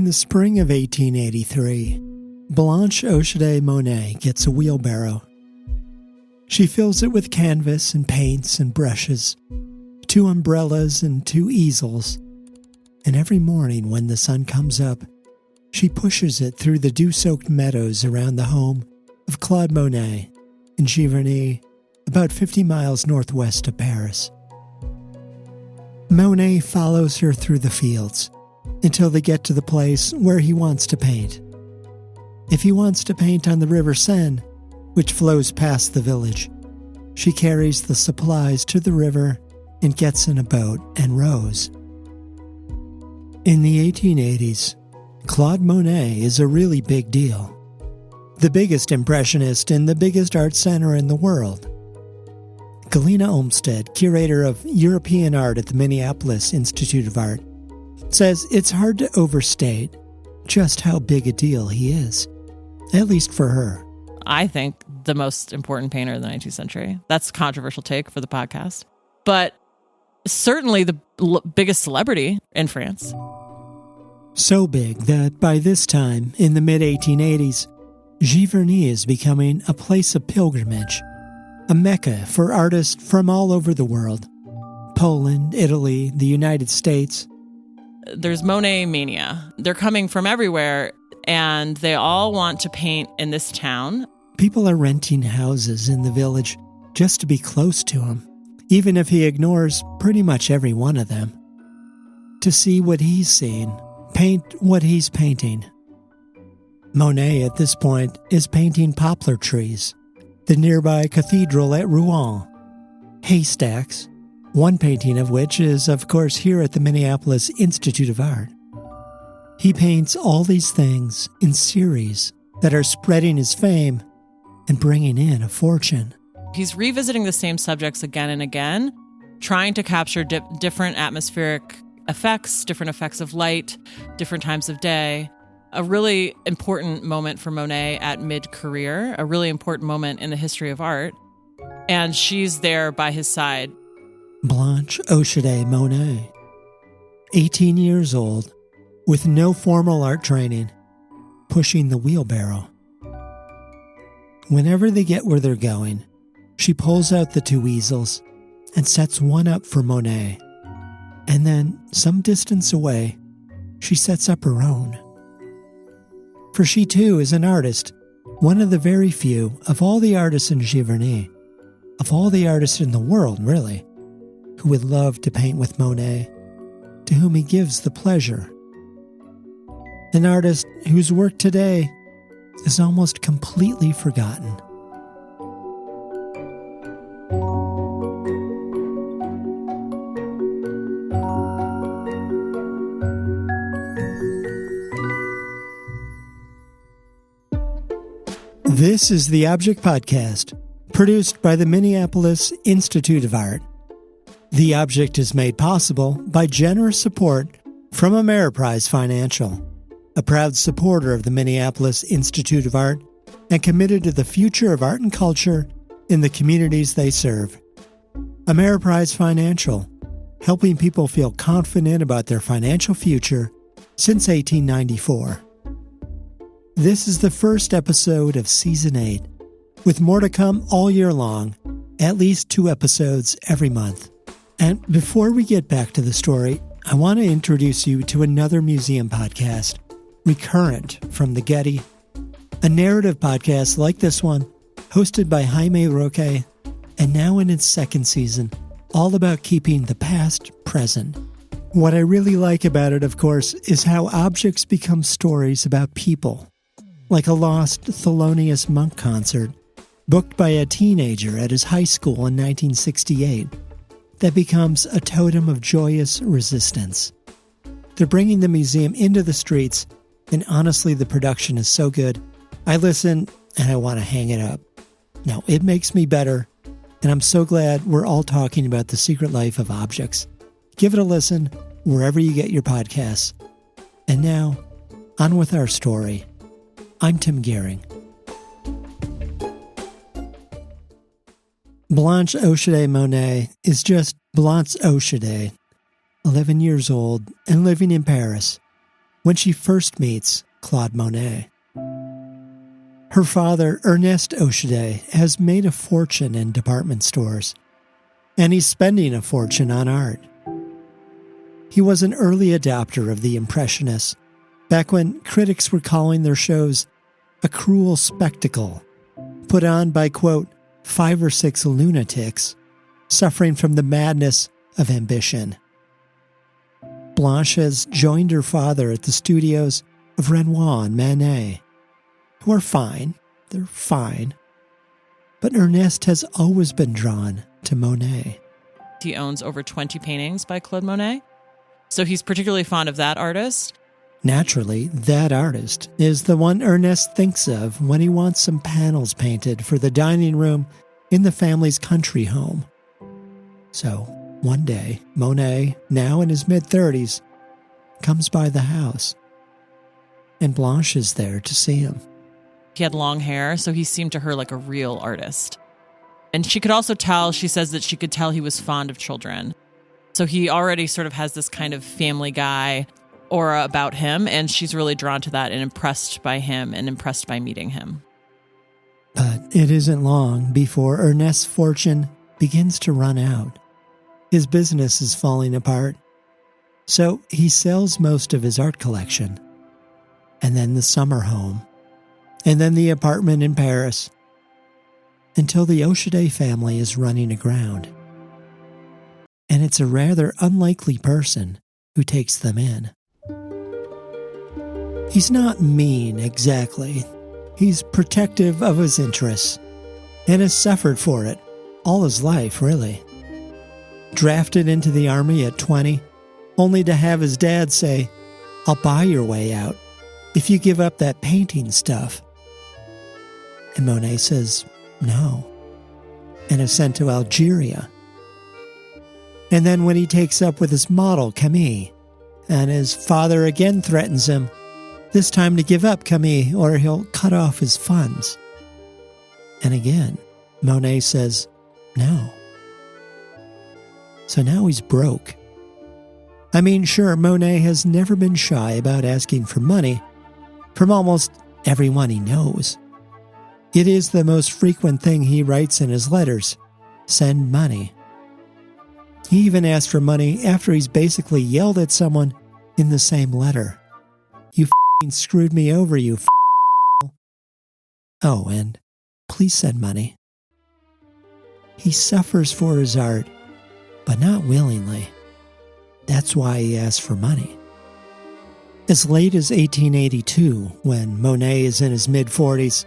In the spring of 1883, Blanche Hoschedé Monet gets a wheelbarrow. She fills it with canvas and paints and brushes, 2 umbrellas and 2 easels, and every morning when the sun comes up, she pushes it through the dew-soaked meadows around the home of Claude Monet in Gihring, about 50 miles northwest of Paris. Monet follows her through the fields until they get to the place where he wants to paint. If he wants to paint on the River Seine, which flows past the village, she carries the supplies to the river and gets in a boat and rows. In the 1880s, Claude Monet is a really big deal. The biggest impressionist in the biggest art center in the world. Galina Olmsted, curator of European art at the Minneapolis Institute of Art, says it's hard to overstate just how big a deal he is, at least for her. I think the most important painter of the 19th century. That's a controversial take for the podcast. But certainly the biggest celebrity in France. So big that by this time, in the mid-1880s, Gihring is becoming a place of pilgrimage, a mecca for artists from all over the world. Poland, Italy, the United States. There's Monet mania. They're coming from everywhere, and they all want to paint in this town. People are renting houses in the village just to be close to him, even if he ignores pretty much every one of them. To see what he's seen, paint what he's painting. Monet, at this point, is painting poplar trees, the nearby cathedral at Rouen, haystacks, one painting of which is, of course, here at the Minneapolis Institute of Art. He paints all these things in series that are spreading his fame and bringing in a fortune. He's revisiting the same subjects again and again, trying to capture different atmospheric effects, different effects of light, different times of day. A really important moment for Monet at mid-career, a really important moment in the history of art. And she's there by his side. Blanche Hoschedé Monet, 18 years old, with no formal art training, pushing the wheelbarrow. Whenever they get where they're going, she pulls out the 2 easels and sets one up for Monet. And then, some distance away, she sets up her own. For she too is an artist, one of the very few of all the artists in Gihring, of all the artists in the world, really, who would love to paint with Monet, to whom he gives the pleasure. An artist whose work today is almost completely forgotten. This is the Object Podcast, produced by the Minneapolis Institute of Art. The Object is made possible by generous support from Ameriprise Financial, a proud supporter of the Minneapolis Institute of Art and committed to the future of art and culture in the communities they serve. Ameriprise Financial, helping people feel confident about their financial future since 1894. This is the first episode of Season 8, with more to come all year long, at least 2 episodes every month. And before we get back to the story, I want to introduce you to another museum podcast, Recurrent from the Getty, a narrative podcast like this one, hosted by Jaime Roque, and now in its 2nd season, all about keeping the past present. What I really like about it, of course, is how objects become stories about people, like a lost Thelonious Monk concert booked by a teenager at his high school in 1968 that becomes a totem of joyous resistance. They're bringing the museum into the streets, and honestly, the production is so good, I listen and I want to hang it up. Now, it makes me better, and I'm so glad we're all talking about the secret life of objects. Give it a listen wherever you get your podcasts. And now, on with our story. I'm Tim Gihring. Blanche Hoschedé Monet is just Blanche Hoschedé, 11 years old and living in Paris. when she first meets Claude Monet. Her father, Ernest Hoschedé, has made a fortune in department stores, and he's spending a fortune on art. He was an early adopter of the Impressionists, back when critics were calling their shows a cruel spectacle, put on by, quote, 5 or 6 lunatics suffering from the madness of ambition. Blanche has joined her father at the studios of Renoir and Manet, who are fine. They're fine. But Ernest has always been drawn to Monet. He owns over 20 paintings by Claude Monet, so he's particularly fond of that artist. Naturally, that artist is the one Ernest thinks of when he wants some panels painted for the dining room in the family's country home. So, one day, Monet, now in his mid-30s, comes by the house, and Blanche is there to see him. He had long hair, so he seemed to her like a real artist. And she could also tell, she says that she could tell he was fond of children. So he already sort of has this kind of family guy aura about him, and she's really drawn to that and impressed by him and impressed by meeting him. But it isn't long before Ernest's fortune begins to run out. His business is falling apart, so he sells most of his art collection, and then the summer home, and then the apartment in Paris, until the Hoschedé family is running aground. And it's a rather unlikely person who takes them in. He's not mean exactly. He's protective of his interests, and has suffered for it all his life, really. Drafted into the army at 20, only to have his dad say, "I'll buy your way out if you give up that painting stuff." And Monet says no, and is sent to Algeria. And then when he takes up with his model, Camille, and his father again threatens him, this time to give up Camille or he'll cut off his funds. And again, Monet says no. So now he's broke. I mean, sure, Monet has never been shy about asking for money from almost everyone he knows. It is the most frequent thing he writes in his letters: send money. He even asked for money after he's basically yelled at someone in the same letter. "You f***ing screwed me over, you f***." Oh, and please send money. He suffers for his art, but not willingly. That's why he asks for money. As late as 1882, when Monet is in his mid-40s,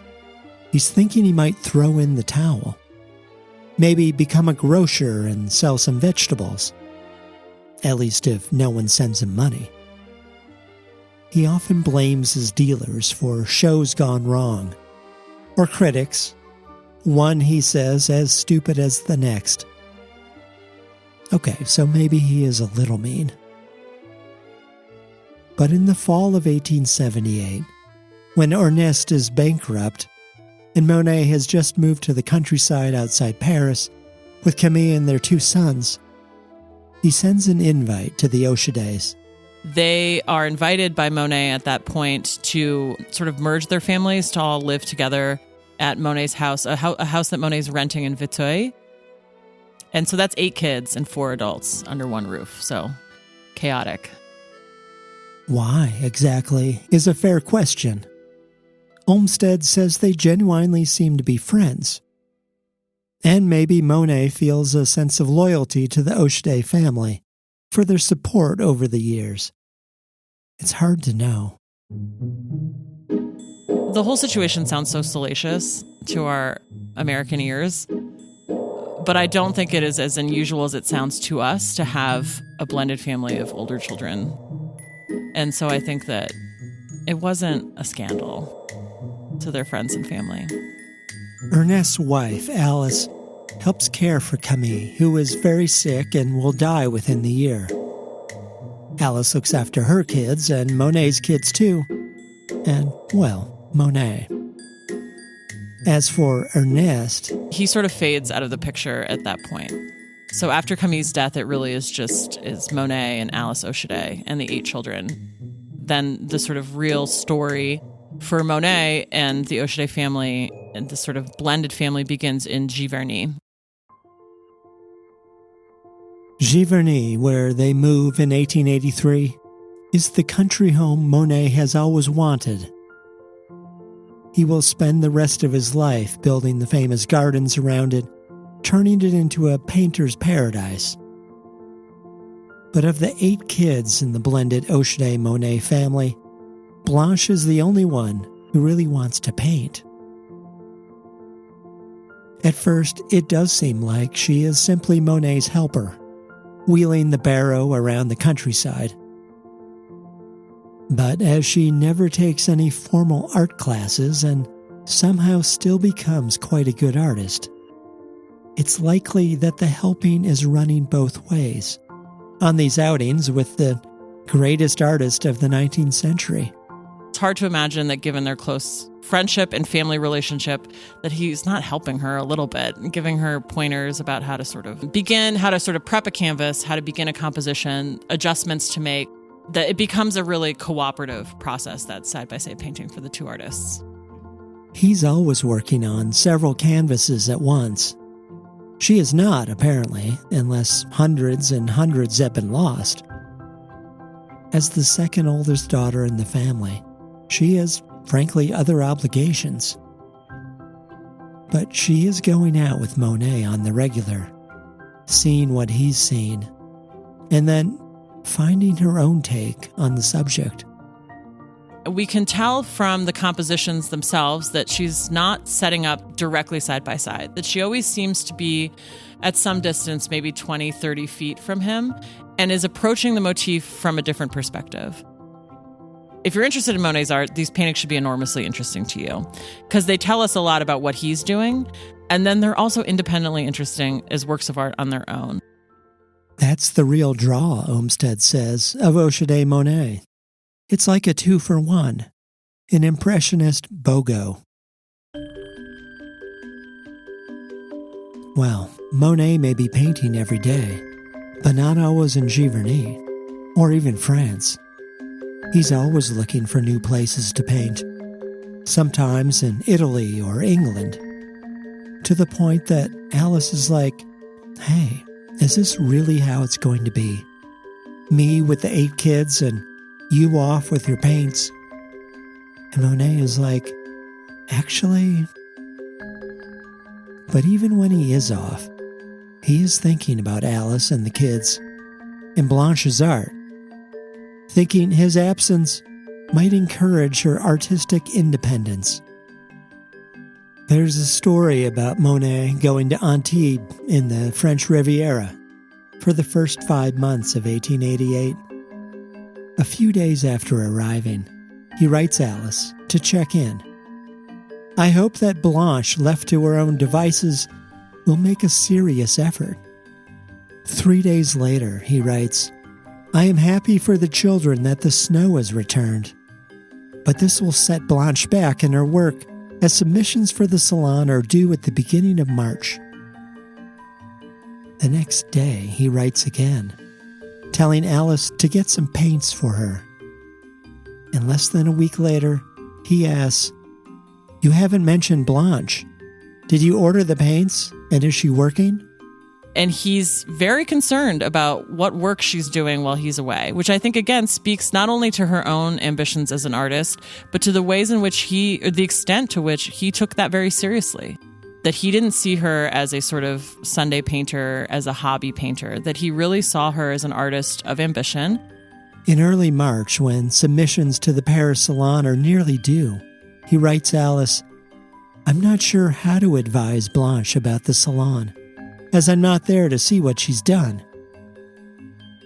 he's thinking he might throw in the towel. Maybe become a grocer and sell some vegetables. At least if no one sends him money. He often blames his dealers for shows gone wrong, or critics, one, he says, as stupid as the next. Okay, so maybe he is a little mean. But in the fall of 1878, when Ernest is bankrupt, and Monet has just moved to the countryside outside Paris with Camille and their 2 sons, he sends an invite to the Hoschedés. They are invited by Monet at that point to sort of merge their families to all live together at Monet's house, a house that Monet's renting in Viteuil. And so that's 8 kids and 4 adults under one roof, so chaotic. Why, exactly, is a fair question. Olmsted says they genuinely seem to be friends. And maybe Monet feels a sense of loyalty to the Hoschedé family for their support over the years. It's hard to know. The whole situation sounds so salacious to our American ears, but I don't think it is as unusual as it sounds to us to have a blended family of older children. And so I think that it wasn't a scandal to their friends and family. Ernest's wife, Alice, helps care for Camille, who is very sick and will die within the year. Alice looks after her kids and Monet's kids too, and, well, Monet. As for Ernest, he sort of fades out of the picture at that point. So after Camille's death, it really is Monet and Alice Hoschedé and the 8 children then the sort of real story for Monet and the Hoschedé family and the sort of blended family begins in Gihring. Gihring, where they move in 1883, is the country home Monet has always wanted. He will spend the rest of his life building the famous gardens around it, turning it into a painter's paradise. But of the 8 kids in the blended Hoschedé Monet family, Blanche is the only one who really wants to paint. At first, it does seem like she is simply Monet's helper, wheeling the barrow around the countryside. But as she never takes any formal art classes and somehow still becomes quite a good artist, it's likely that the helping is running both ways, on these outings with the greatest artist of the 19th century. It's hard to imagine that given their close friendship and family relationship, that he's not helping her a little bit, giving her pointers about how to sort of begin, how to sort of prep a canvas, how to begin a composition, adjustments to make, that it becomes a really cooperative process, that side-by-side painting for the 2 artists. He's always working on several canvases at once. She is not, apparently, unless hundreds and hundreds have been lost. As the second oldest daughter in the family, she has, frankly, other obligations. But she is going out with Monet on the regular, seeing what he's seen, and then finding her own take on the subject. We can tell from the compositions themselves that she's not setting up directly side by side, that she always seems to be at some distance, maybe 20, 30 feet from him, and is approaching the motif from a different perspective. If you're interested in Monet's art, these paintings should be enormously interesting to you because they tell us a lot about what he's doing, and then they're also independently interesting as works of art on their own. That's the real draw, Olmsted says, of Hoschedé Monet. It's like a 2-for-1, an impressionist BOGO. Well, Monet may be painting every day, but not always in Gihring, or even France. He's always looking for new places to paint, sometimes in Italy or England, to the point that Alice is like, hey, is this really how it's going to be? Me with the 8 kids and you off with your paints? And Monet is like, actually... But even when he is off, he is thinking about Alice and the kids, and Blanche's art, thinking his absence might encourage her artistic independence. There's a story about Monet going to Antibes in the French Riviera for the first 5 months of 1888. A few days after arriving, he writes Alice to check in. I hope that Blanche, left to her own devices, will make a serious effort. 3 days later, he writes, I am happy for the children that the snow has returned, but this will set Blanche back in her work as submissions for the salon are due at the beginning of March. The next day, he writes again, telling Alice to get some paints for her. And less than a week later, he asks, You haven't mentioned Blanche. Did you order the paints, and is she working? And he's very concerned about what work she's doing while he's away, which I think, again, speaks not only to her own ambitions as an artist, but to the ways in which the extent to which he took that very seriously. That he didn't see her as a sort of Sunday painter, as a hobby painter, that he really saw her as an artist of ambition. In early March, when submissions to the Paris Salon are nearly due, he writes Alice, I'm not sure how to advise Blanche about the salon, as I'm not there to see what she's done.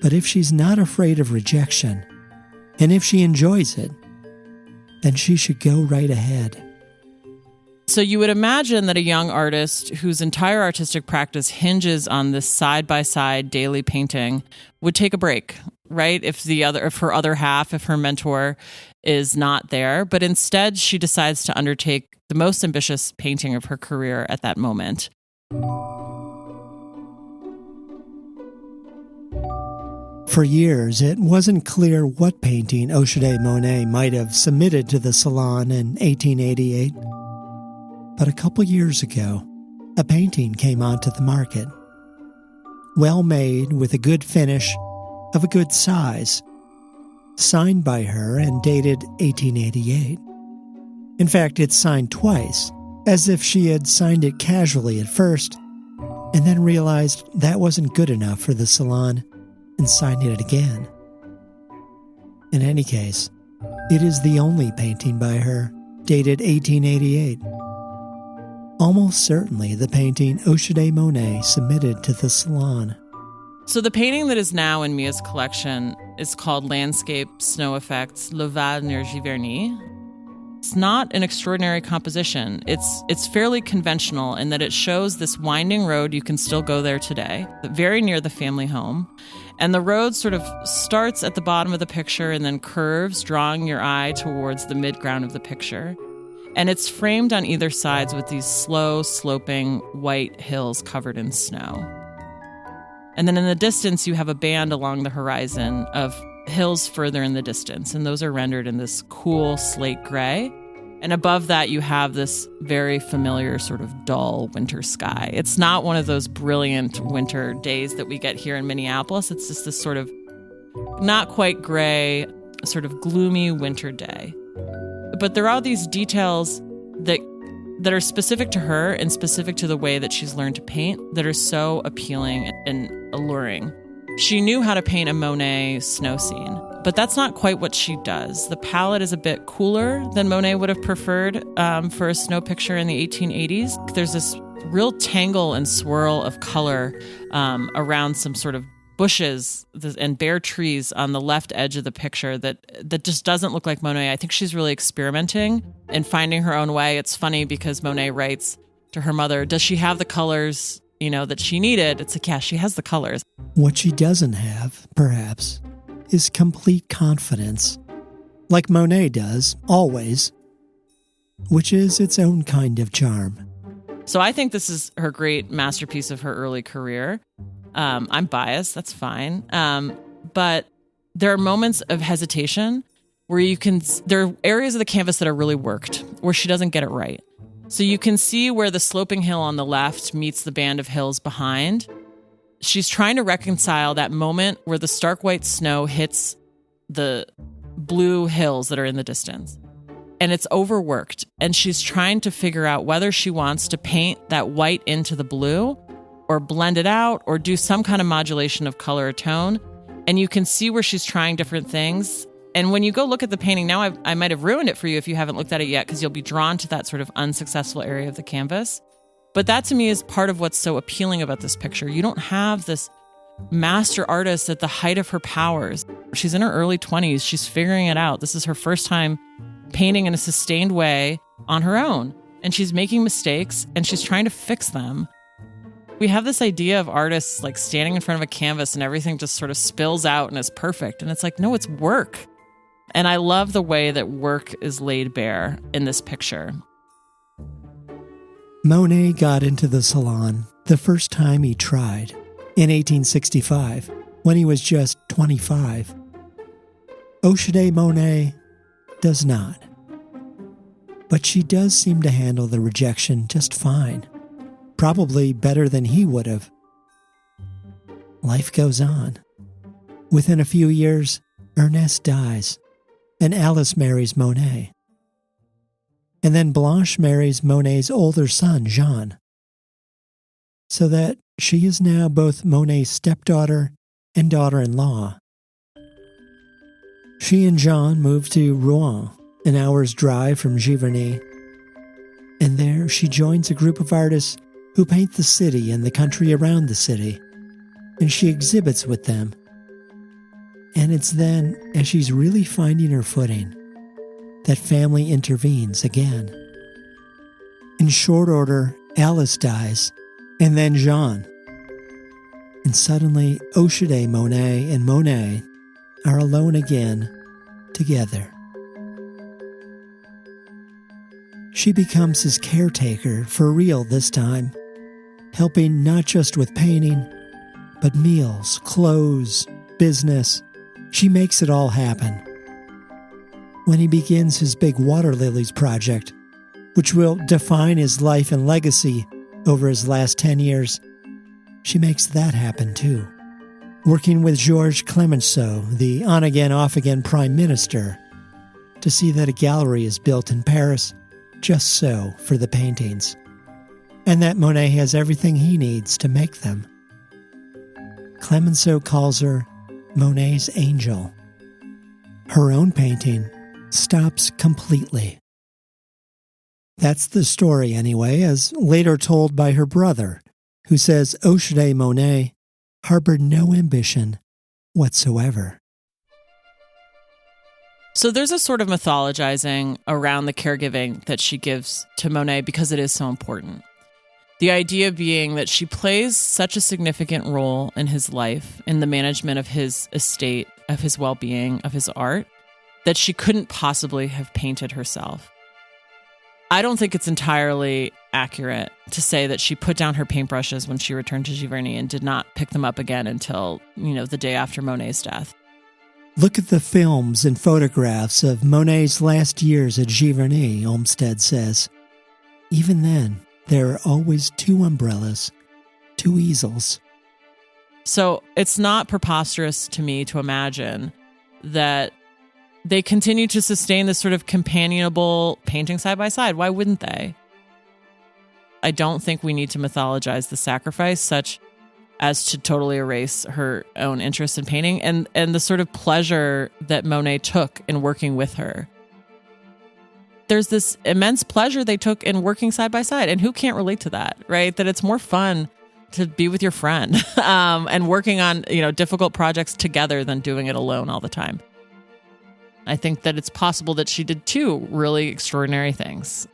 But if she's not afraid of rejection, and if she enjoys it, then she should go right ahead. So you would imagine that a young artist whose entire artistic practice hinges on this side-by-side daily painting would take a break, right? If her other half, if her mentor is not there, but instead she decides to undertake the most ambitious painting of her career at that moment. For years, it wasn't clear what painting Hoschedé Monet might have submitted to the Salon in 1888. But a couple years ago, a painting came onto the market. Well made, with a good finish, of a good size, signed by her and dated 1888. In fact, it's signed twice, as if she had signed it casually at first, and then realized that wasn't good enough for the Salon and signed it again. In any case, it is the only painting by her, dated 1888. Almost certainly the painting Hoschedé Monet submitted to the Salon. So the painting that is now in Mia's collection is called Landscape Snow Effects Le Val Giverny. It's not an extraordinary composition. It's fairly conventional in that it shows this winding road. You can still go there today, very near the family home. And the road sort of starts at the bottom of the picture and then curves, drawing your eye towards the midground of the picture. And it's framed on either sides with these slow, sloping white hills covered in snow. And then in the distance, you have a band along the horizon of hills further in the distance, and those are rendered in this cool slate gray. And above that, you have this very familiar sort of dull winter sky. It's not one of those brilliant winter days that we get here in Minneapolis. It's just this sort of not quite gray, sort of gloomy winter day. But there are these details that are specific to her and specific to the way that she's learned to paint that are so appealing and alluring. She knew how to paint a Monet snow scene, but that's not quite what she does. The palette is a bit cooler than Monet would have preferred for a snow picture in the 1880s. There's this real tangle and swirl of color around some sort of bushes and bare trees on the left edge of the picture that just doesn't look like Monet. I think she's really experimenting and finding her own way. It's funny because Monet writes to her mother, does she have the colors, that she needed? It's like, yeah, she has the colors. What she doesn't have, perhaps, is complete confidence, like Monet does, always, which is its own kind of charm. So I think this is her great masterpiece of her early career. I'm biased, that's fine. But there are moments of hesitation where there are areas of the canvas that are really worked, where she doesn't get it right. So you can see where the sloping hill on the left meets the band of hills behind. She's trying to reconcile that moment where the stark white snow hits the blue hills that are in the distance. And it's overworked. And she's trying to figure out whether she wants to paint that white into the blue or blend it out or do some kind of modulation of color or tone. And you can see where she's trying different things. And when you go look at the painting, now I might have ruined it for you if you haven't looked at it yet, because you'll be drawn to that sort of unsuccessful area of the canvas. But that to me is part of what's so appealing about this picture. You don't have this master artist at the height of her powers. She's in her early 20s. She's figuring it out. This is her first time painting in a sustained way on her own. And she's making mistakes and she's trying to fix them. We have this idea of artists like standing in front of a canvas and everything just sort of spills out and is perfect. And it's like, no, it's work. And I love the way that work is laid bare in this picture. Monet got into the Salon the first time he tried, in 1865, when he was just 25. Hoschedé Monet does not. But she does seem to handle the rejection just fine, probably better than he would have. Life goes on. Within a few years, Ernest dies, and Alice marries Monet. And then Blanche marries Monet's older son, Jean. So that she is now both Monet's stepdaughter and daughter-in-law. She and Jean moved to Rouen, an hour's drive from Giverny. And there she joins a group of artists who paint the city and the country around the city. And she exhibits with them. And it's then, as she's really finding her footing, that family intervenes again. In short order, Alice dies, and then Jean. And suddenly, Hoschedé Monet and Monet are alone again, together. She becomes his caretaker for real this time, helping not just with painting, but meals, clothes, business. She makes it all happen. When he begins his big water lilies project, which will define his life and legacy over his last 10 years, she makes that happen too. Working with Georges Clemenceau, the on-again, off-again prime minister, to see that a gallery is built in Paris just so for the paintings, and that Monet has everything he needs to make them. Clemenceau calls her Monet's angel. Her own painting stops completely. That's the story anyway, as later told by her brother, who says Hoschedé Monet harbored no ambition whatsoever. So there's a sort of mythologizing around the caregiving that she gives to Monet because it is so important. The idea being that she plays such a significant role in his life, in the management of his estate, of his well-being, of his art, that she couldn't possibly have painted herself. I don't think it's entirely accurate to say that she put down her paintbrushes when she returned to Gihring and did not pick them up again until, the day after Monet's death. Look at the films and photographs of Monet's last years at Gihring, Olmsted says. Even then, there are always 2 umbrellas, 2 easels. So it's not preposterous to me to imagine that they continue to sustain this sort of companionable painting side by side. Why wouldn't they? I don't think we need to mythologize the sacrifice such as to totally erase her own interest in painting and the sort of pleasure that Monet took in working with her. There's this immense pleasure they took in working side by side. And who can't relate to that, right? That it's more fun to be with your friend and working on, difficult projects together than doing it alone all the time. I think that it's possible that she did 2 really extraordinary things.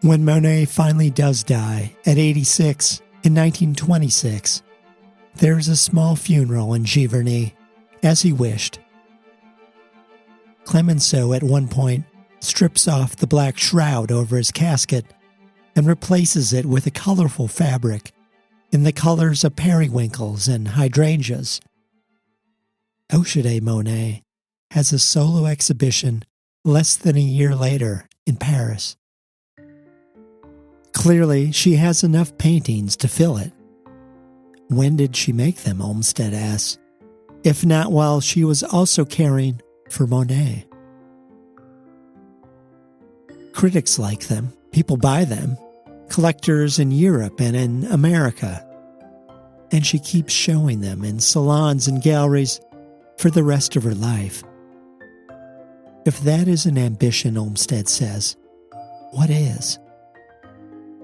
When Monet finally does die at 86 in 1926, there is a small funeral in Gihring, as he wished. Clemenceau at one point strips off the black shroud over his casket and replaces it with a colorful fabric in the colors of periwinkles and hydrangeas. Hoschedé Monet has a solo exhibition less than a year later in Paris. Clearly, she has enough paintings to fill it. When did she make them, Olmsted asks, if not while she was also caring for Monet? Critics like them, people buy them, collectors in Europe and in America. And she keeps showing them in salons and galleries for the rest of her life. If that is an ambition, Olmsted says, what is?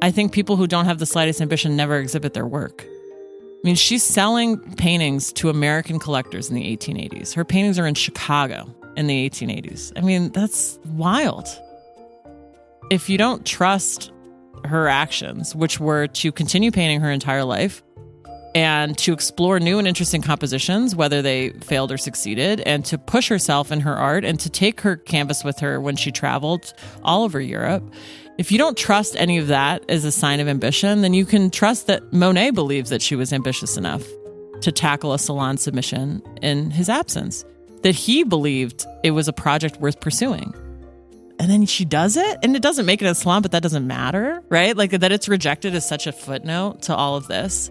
I think people who don't have the slightest ambition never exhibit their work. I mean, she's selling paintings to American collectors in the 1880s. Her paintings are in Chicago in the 1880s. I mean, that's wild. If you don't trust her actions, which were to continue painting her entire life and to explore new and interesting compositions, whether they failed or succeeded, and to push herself in her art and to take her canvas with her when she traveled all over Europe, if you don't trust any of that as a sign of ambition, then you can trust that Monet believes that she was ambitious enough to tackle a salon submission in his absence, that he believed it was a project worth pursuing. And then she does it, and it doesn't make it a salon, but that doesn't matter, right? Like that it's rejected is such a footnote to all of this.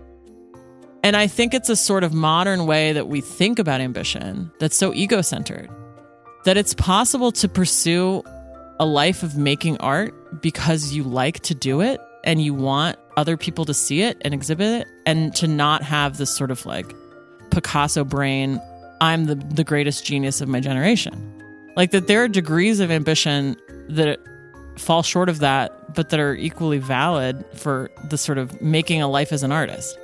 And I think it's a sort of modern way that we think about ambition that's so ego-centered, that it's possible to pursue a life of making art because you like to do it and you want other people to see it and exhibit it, and to not have this sort of like Picasso brain, I'm the greatest genius of my generation. Like that there are degrees of ambition that fall short of that, but that are equally valid for the sort of making a life as an artist.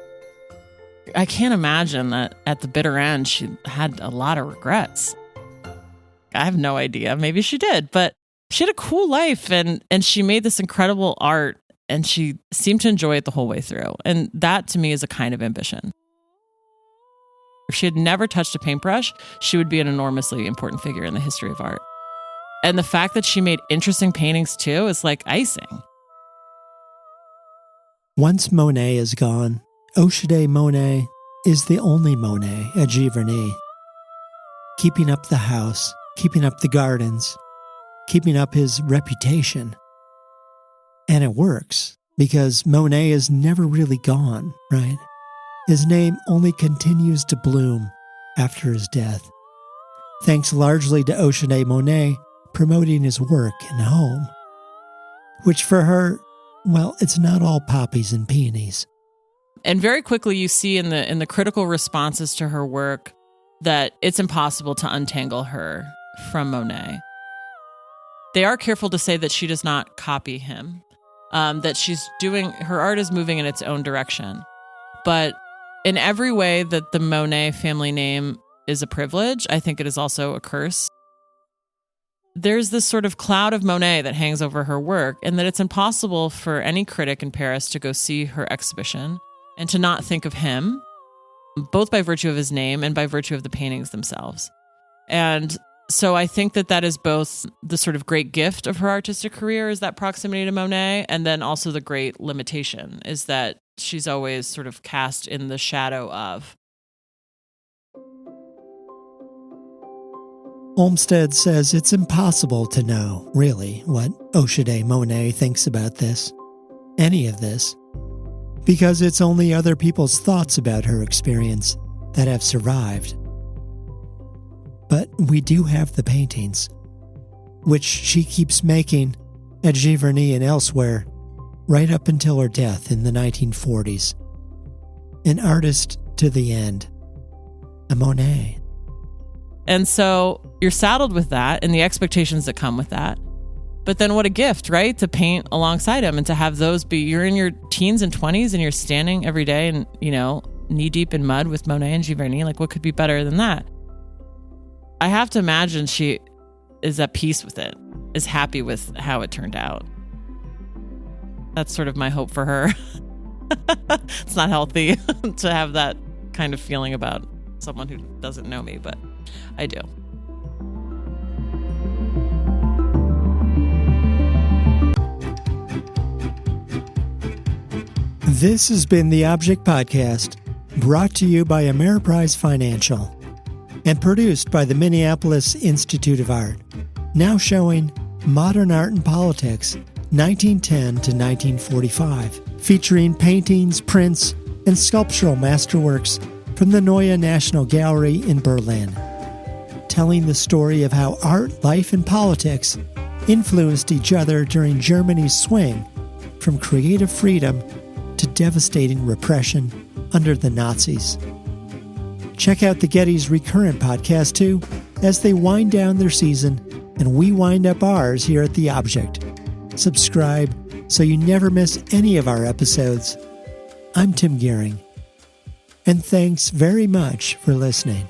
I can't imagine that at the bitter end, she had a lot of regrets. I have no idea. Maybe she did, but she had a cool life and she made this incredible art and she seemed to enjoy it the whole way through. And that to me is a kind of ambition. If she had never touched a paintbrush, she would be an enormously important figure in the history of art. And the fact that she made interesting paintings too is like icing. Once Monet is gone, Hoschedé Monet is the only Monet at Gihring. Keeping up the house, keeping up the gardens, keeping up his reputation. And it works, because Monet is never really gone, right? His name only continues to bloom after his death, thanks largely to Hoschedé Monet promoting his work and home, which for her, well, it's not all poppies and peonies. And very quickly you see in the critical responses to her work that it's impossible to untangle her from Monet. They are careful to say that she does not copy him, that her art is moving in its own direction. But in every way that the Monet family name is a privilege, I think it is also a curse. There's this sort of cloud of Monet that hangs over her work, and that it's impossible for any critic in Paris to go see her exhibition and to not think of him, both by virtue of his name and by virtue of the paintings themselves. And so I think that is both the sort of great gift of her artistic career, is that proximity to Monet, and then also the great limitation, is that she's always sort of cast in the shadow of. Olmsted says it's impossible to know, really, what Hoschedé Monet thinks about this, any of this, because it's only other people's thoughts about her experience that have survived. But we do have the paintings, which she keeps making at Gihring and elsewhere, right up until her death in the 1940s. An artist to the end. A Monet. And so you're saddled with that and the expectations that come with that. But then what a gift, right? To paint alongside him and to have those be, you're in your teens and 20s and you're standing every day and, knee deep in mud with Monet and Gihring. Like, what could be better than that? I have to imagine she is at peace with it, is happy with how it turned out. That's sort of my hope for her. It's not healthy to have that kind of feeling about someone who doesn't know me, but I do. This has been the Object Podcast, brought to you by Ameriprise Financial and produced by the Minneapolis Institute of Art, now showing Modern Art and Politics, 1910 to 1945, featuring paintings, prints, and sculptural masterworks from the Neue National Gallery in Berlin, telling the story of how art, life, and politics influenced each other during Germany's swing from creative freedom to devastating repression under the Nazis. Check out the Getty's Recurrent podcast, too, as they wind down their season and we wind up ours here at The Object. Subscribe so you never miss any of our episodes. I'm Tim Gihring, and thanks very much for listening.